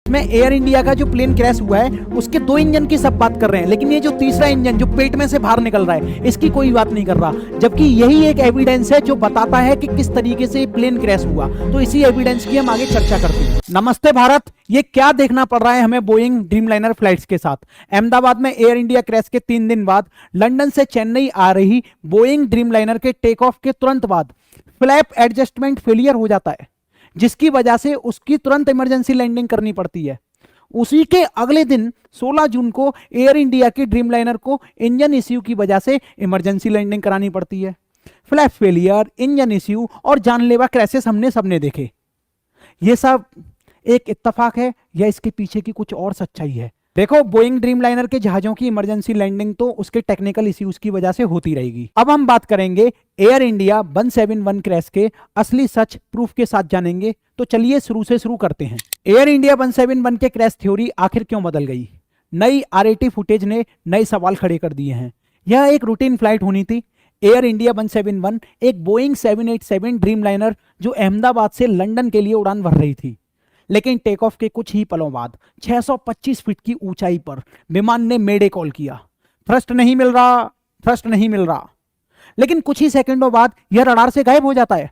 में air India का जो प्लेन क्रैश हुआ है उसके 2 इंजन की सब बात कर रहे हैं, लेकिन ये जो तीसरा इंजन जो पेट में से बाहर निकल रहा है इसकी कोई बात नहीं कर रहा, जबकि यही एक एविडेंस है जो बताता है कि किस तरीके से प्लेन क्रैश हुआ। तो इसी एविडेंस की हम आगे चर्चा करते हैं। नमस्ते भारत, ये क्या देखना पड़ रहा है हमें बोइंग ड्रीमलाइनर फ्लाइट्स के साथ। अहमदाबाद में एयर इंडिया क्रैश के 3 दिन बाद लंदन से चेन्नई आ रही बोइंग ड्रीमलाइनर के टेक ऑफ के तुरंत बाद फ्लैप एडजस्टमेंट फेलियर हो जाता है, जिसकी वजह से उसकी तुरंत इमरजेंसी लैंडिंग करनी पड़ती है। उसी के अगले दिन 16 जून को एयर इंडिया की ड्रीमलाइनर को इंजन इश्यू की वजह से इमरजेंसी लैंडिंग करानी पड़ती है। फ्लैप फेलियर, इंजन इश्यू और जानलेवा क्रैशेस हमने सबने देखे। ये सब एक इत्तेफाक है या इसके पीछे की कुछ और सच्चाई है? देखो, बोइंग ड्रीमलाइनर के जहाजों की इमरजेंसी लैंडिंग तो उसके टेक्निकल इश्यूज की वजह से होती रहेगी। अब हम बात करेंगे एयर इंडिया 171 क्रैश के असली सच प्रूफ के साथ जानेंगे। तो चलिए शुरू से शुरू करते हैं। एयर इंडिया 171 के क्रैश थ्योरी आखिर क्यों बदल गई? नई आरएटी फुटेज ने नए सवाल खड़े कर दिए हैं। यह एक रूटीन फ्लाइट होनी थी। एयर इंडिया 171 एक बोइंग 787 ड्रीमलाइनर जो अहमदाबाद से लंदन के लिए उड़ान भर रही थी, लेकिन टेक ऑफ के कुछ ही पलों बाद 625 फीट की ऊंचाई पर विमान ने मेडे कॉल किया। थ्रस्ट नहीं मिल रहा, थ्रस्ट नहीं मिल रहा। लेकिन कुछ ही सेकंडों बाद यह रडार से गायब हो जाता है।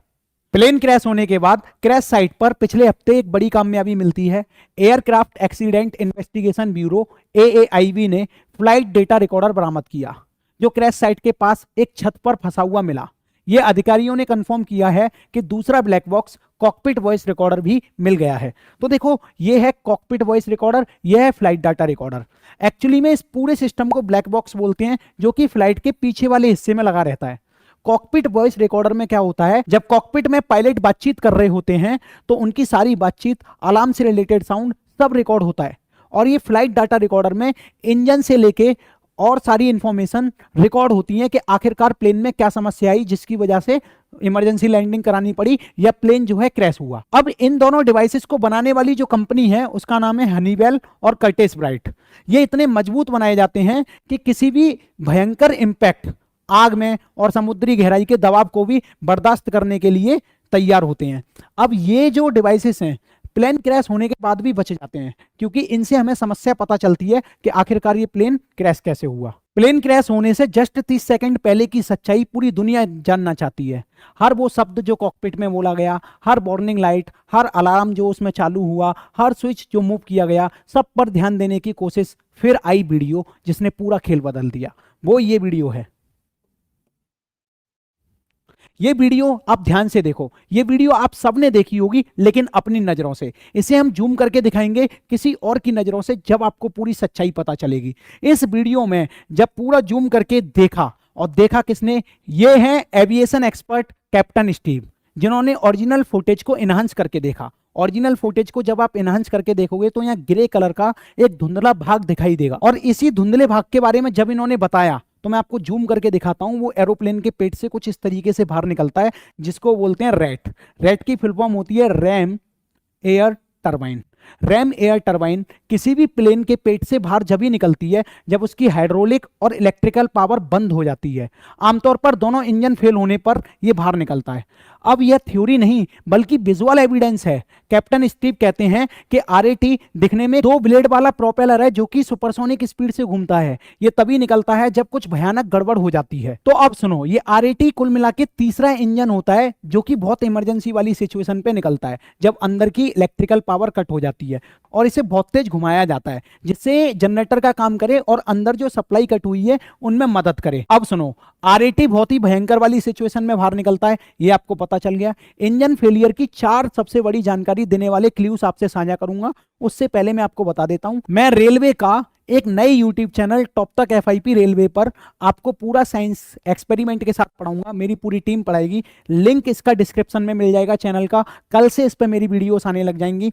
प्लेन क्रैश होने के बाद क्रैश साइट पर पिछले हफ्ते एक बड़ी कामयाबी मिलती है। Aircraft accident investigation bureau AAIB ने फ्लाइट डेटा रिकॉर्डर बरामद किया, जो क्रैश साइट के पास एक छत पर फंसा हुआ मिला। ये अधिकारियों ने कंफर्म किया है कि दूसरा black box cockpit voice recorder भी मिल गया है। तो देखो, ये है कॉकपिट वॉइस रिकॉर्डर, यह है फ्लाइट डाटा रिकॉर्डर। एक्चुअली में इस पूरे सिस्टम को ब्लैक बॉक्स बोलते हैं, जो कि फ्लाइट के पीछे वाले हिस्से में लगा रहता है। कॉकपिट वॉइस रिकॉर्डर में क्या होता है, जब कॉकपिट में पायलट बातचीत कर रहे होते हैं तो उनकी सारी बातचीत, अलार्म से रिलेटेड साउंड सब रिकॉर्ड होता है। और ये फ्लाइट डाटा रिकॉर्डर में इंजन से लेके और सारी इंफॉर्मेशन रिकॉर्ड होती है कि आखिरकार प्लेन में क्या समस्या आई जिसकी वजह से इमरजेंसी लैंडिंग करानी पड़ी या प्लेन जो है क्रैश हुआ। अब इन दोनों डिवाइसेस को बनाने वाली जो कंपनी है उसका नाम है हनीवेल और कर्टेस-ब्राइट। ये इतने मजबूत बनाए जाते हैं कि किसी भी भयंकर इंपैक्ट, आग में और समुद्री गहराई के दबाव को भी बर्दाश्त करने के लिए तैयार होते हैं। अब ये जो डिवाइसेस हैं प्लेन क्रैश होने के बाद भी बच जाते हैं, क्योंकि इनसे हमें समस्या पता चलती है कि आखिरकार ये प्लेन क्रैश कैसे हुआ। प्लेन क्रैश होने से जस्ट 30 सेकंड पहले की सच्चाई पूरी दुनिया जानना चाहती है। हर वो शब्द जो कॉकपिट में बोला गया, हर वार्निंग लाइट, हर अलार्म जो उसमें चालू हुआ, हर स्विच जो मूव किया गया, सब पर ध्यान देने की कोशिश। फिर आई वीडियो जिसने पूरा खेल बदल दिया। वो ये वीडियो है। ये वीडियो आप ध्यान से देखो। ये वीडियो आप सबने देखी होगी, लेकिन अपनी नजरों से। इसे हम जूम करके दिखाएंगे किसी और की नजरों से, जब आपको पूरी सच्चाई पता चलेगी। इस वीडियो में जब पूरा जूम करके देखा, और देखा किसने, ये हैं एविएशन एक्सपर्ट कैप्टन स्टीव, जिन्होंने ओरिजिनल फुटेज को इनहांस करके देखा। ओरिजिनल फुटेज को जब आप इनहांस करके देखोगे तो यहाँ ग्रे कलर का एक धुंधला भाग दिखाई देगा, और इसी धुंधले भाग के बारे में जब इन्होंने बताया तो मैं आपको जूम करके दिखाता हूं। वो एरोप्लेन के पेट से कुछ इस तरीके से बाहर निकलता है, जिसको बोलते हैं रैट। रैट की फुल फॉर्म होती है RAM air turbine. RAM air turbine किसी भी प्लेन के पेट से बाहर जब ही निकलती है जब उसकी हाइड्रोलिक और इलेक्ट्रिकल पावर बंद हो जाती है। आमतौर पर दोनों इंजन फेल होने पर यह बाहर निकलता है। अब यह थ्योरी नहीं बल्कि विजुअल एविडेंस है। कैप्टन स्टीव कहते हैं कि आरएटी दिखने में 2 ब्लेड वाला प्रोपेलर है जो कि सुपरसोनिक स्पीड से घूमता है। यह तभी निकलता है जब कुछ भयानक गड़बड़ हो जाती है। तो अब सुनो, ये आरएटी कुल मिला के तीसरा इंजन होता है जो कि बहुत इमरजेंसी वाली सिचुएशन पे निकलता है, जब अंदर की इलेक्ट्रिकल पावर कट हो जाती है, और इसे बहुत तेज घुमाया जाता है जिससे जनरेटर का काम करे और अंदर जो सप्लाई कट हुई है उनमें मदद करे। अब सुनो, आरएटी बहुत ही भयंकर वाली सिचुएशन में बाहर निकलता है, ये आपको पता चल गया। इंजन फेलियर की 4 सबसे बड़ी जानकारी देने वाले क्लूज आपसे साझा करूंगा। उससे पहले मैं आपको बता देता हूं, मैं रेलवे का एक नए यूट्यूब चैनल टॉप तक FIP रेलवे पर आपको पूरा साइंस एक्सपेरिमेंट के साथ पढ़ाऊंगा। मेरी पूरी टीम पढ़ाएगी। लिंक इसका डिस्क्रिप्शन में मिल जाएगा चैनल का। कल से इस पर मेरी वीडियोस आने लग जाएंगी।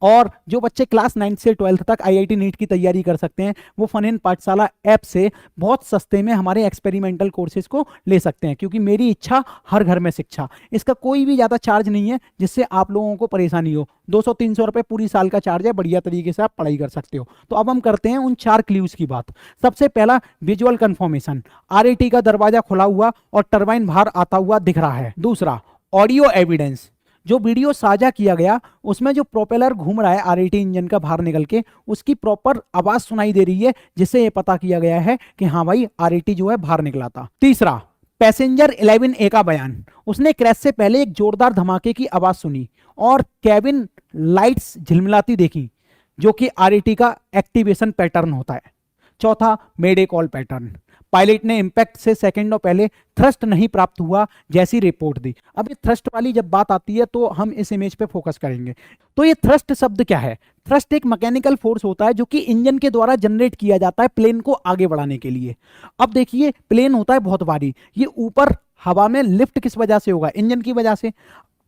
और जो बच्चे क्लास 9 से 12 तक IIT नीट की तैयारी कर सकते हैं, वो फन इन पाठशाला ऐप से बहुत सस्ते में हमारे एक्सपेरिमेंटल कोर्सेज को ले सकते हैं, क्योंकि मेरी इच्छा हर घर में शिक्षा। इसका कोई भी ज़्यादा चार्ज नहीं है जिससे आप लोगों को परेशानी हो। 200-300 रुपये पूरी साल का चार्ज है। बढ़िया तरीके से आप पढ़ाई कर सकते हो। तो अब हम करते हैं उन 4 क्लूज की बात। सबसे पहला, विजुअल कंफर्मेशन। आरएटी का दरवाजा खुला हुआ और टरबाइन बाहर आता हुआ दिख रहा है। दूसरा, ऑडियो एविडेंस। जो वीडियो साझा किया गया उसमें जो प्रोपेलर घूम रहा है आरईटी इंजन का बाहर निकल के, उसकी प्रॉपर आवाज सुनाई दे रही है, जिससे ये पता किया गया है कि हाँ भाई आरईटी जो है बाहर निकला था। तीसरा, पैसेंजर 11A का बयान, उसने क्रैश से पहले एक जोरदार धमाके की आवाज सुनी और कैबिन लाइट्स झिलमिलाती देखी, जो कि आरईटी का एक्टिवेशन पैटर्न होता है। चौथा, मेडे कॉल पैटर्न, पायलट ने इंपैक्ट से सेकंडों पहले थ्रस्ट नहीं प्राप्त हुआ जैसी रिपोर्ट दी। अब ये थ्रस्ट वाली जब बात आती है तो हम इस इमेज पे फोकस करेंगे। तो ये थ्रस्ट शब्द क्या है? थ्रस्ट एक मैकेनिकल फोर्स होता है जो कि इंजन के द्वारा जनरेट किया जाता है प्लेन को आगे बढ़ाने के लिए। अब देखिए, प्लेन होता है बहुत भारी, ये ऊपर हवा में लिफ्ट किस वजह से होगा? इंजन की वजह से।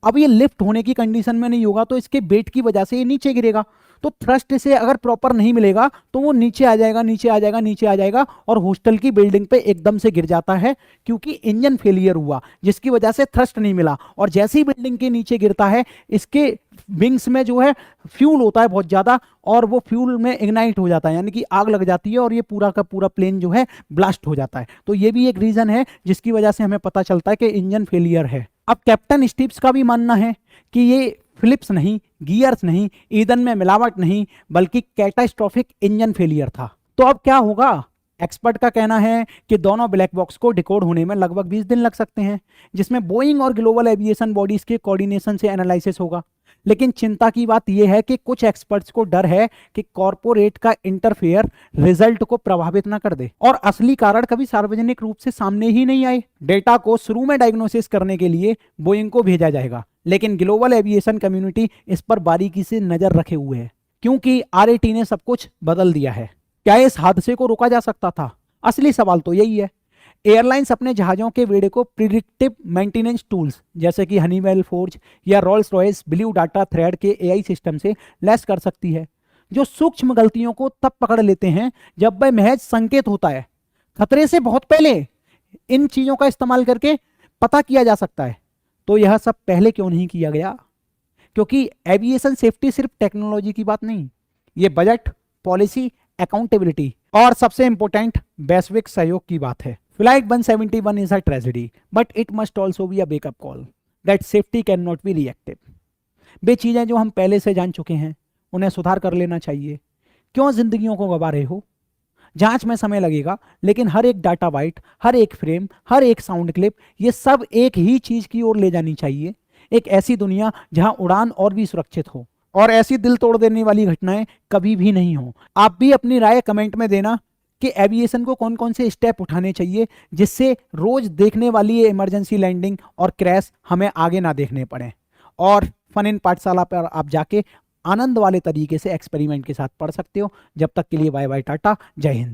अब ये लिफ्ट होने की कंडीशन में नहीं होगा तो इसके वेट की वजह से ये नीचे गिरेगा। तो थ्रस्ट से अगर प्रॉपर नहीं मिलेगा तो वो नीचे आ जाएगा, नीचे आ जाएगा, नीचे आ जाएगा और हॉस्टल की बिल्डिंग पे एकदम से गिर जाता है, क्योंकि इंजन फेलियर हुआ जिसकी वजह से थ्रस्ट नहीं मिला। और जैसे ही बिल्डिंग के नीचे गिरता है, इसके विंग्स में जो है फ्यूल होता है बहुत ज्यादा, और वो फ्यूल में इग्नाइट हो जाता है, यानी कि आग लग जाती है और ये पूरा का पूरा प्लेन जो है ब्लास्ट हो जाता है। तो ये भी एक रीजन है जिसकी वजह से हमें पता चलता है कि इंजन फेलियर है। अब कैप्टन स्टीव्स का भी मानना है कि ये फिलिप्स नहीं, गियर्स नहीं, ईंधन में मिलावट नहीं, बल्कि कैटास्ट्रोफिक इंजन फेलियर था। तो अब क्या होगा? एक्सपर्ट का कहना है कि दोनों ब्लैक बॉक्स को डिकोड होने में लगभग 20 दिन लग सकते हैं, जिसमें बोइंग और ग्लोबल एविएशन बॉडीज के कोऑर्डिनेशन से एनालिसिस होगा। लेकिन चिंता की बात यह है कि कुछ एक्सपर्ट्स को डर है कि कॉर्पोरेट का इंटरफेयर रिजल्ट को प्रभावित ना कर दे और असली कारण कभी सार्वजनिक रूप से सामने ही नहीं आए। डेटा को शुरू में डायग्नोसिस करने के लिए बोइंग को भेजा जाएगा, लेकिन ग्लोबल एविएशन कम्युनिटी इस पर बारीकी से नजर रखे हुए है, क्योंकि आरएटी ने सब कुछ बदल दिया है। क्या इस हादसे को रोका जा सकता था? असली सवाल तो यही है। एयरलाइंस अपने जहाजों के वेड़े को प्रिडिक्टिव मेंटेनेंस टूल्स जैसे कि हनीवेल फोर्ज या Rolls Royce blue data thread के एआई सिस्टम से लैस कर सकती है, जो सूक्ष्म गलतियों को तब पकड़ लेते हैं जब वह महज संकेत होता है। खतरे से बहुत पहले इन चीजों का इस्तेमाल करके पता किया जा सकता है। तो यह सब पहले क्यों नहीं किया गया? क्योंकि एविएशन सेफ्टी सिर्फ टेक्नोलॉजी की बात नहीं, ये बजट, पॉलिसी, अकाउंटेबिलिटी और सबसे इंपॉर्टेंट वैश्विक सहयोग की बात है। Flight 171 is a tragedy, but it must also be a wake-up call that safety cannot be reactive. वे चीजें जो हम पहले से जान चुके हैं उन्हें सुधार कर लेना चाहिए। क्यों जिंदगियों को गंवा रहे हो? जांच में समय लगेगा, लेकिन हर एक डाटा बाइट, हर एक फ्रेम, हर एक साउंड क्लिप, ये सब एक ही चीज की ओर ले जानी चाहिए। एक ऐसी दुनिया जहां उड़ान और भी सुरक्षित हो और ऐसी दिल तोड़ देने वाली घटनाएं कभी भी नहीं हो। आप भी अपनी राय कमेंट में देना कि एविएशन को कौन कौन से स्टेप उठाने चाहिए जिससे रोज देखने वाली ये इमरजेंसी लैंडिंग और क्रैश हमें आगे ना देखने पड़े। और फन इन पाठशाला पर आप जाके आनंद वाले तरीके से एक्सपेरिमेंट के साथ पढ़ सकते हो। जब तक के लिए बाय बाय, टाटा, जय हिंद।